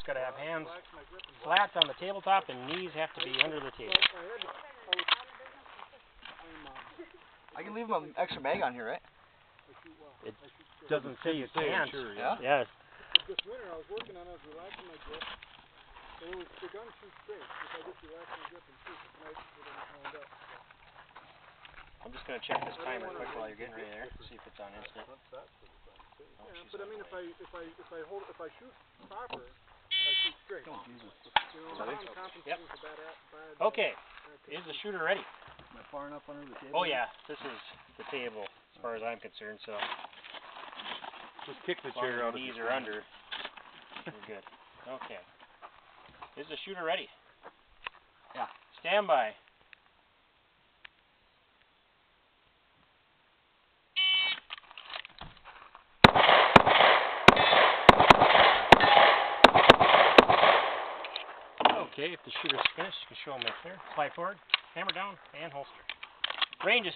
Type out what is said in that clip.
got to have hands flat on the tabletop and knees have to be under the table. I can leave an extra mag on here, right? It doesn't say you can't. Sure, yeah? Yes. This winter I was working on it, I was relaxing my grip. And it was, the gun shoots straight. If I just relax my grip and shoot, it's nice to hold up. I'm just going to check this timer quick while you're getting ready there. See if it's on instant. Yeah, but I mean, if I shoot proper, I shoot straight. Oh, Jesus. You know, I'm compensating for bad. Okay. Is the shooter ready? Am I far enough under the table? Oh yeah, this is the table as far as I'm concerned, so Just kick the chair out. As long as your knees are under, we're good. Okay. Is the shooter ready? Yeah. Stand by. Okay, if the shooter's finished, you can show them right there. Slide forward, hammer down, and holster. Range is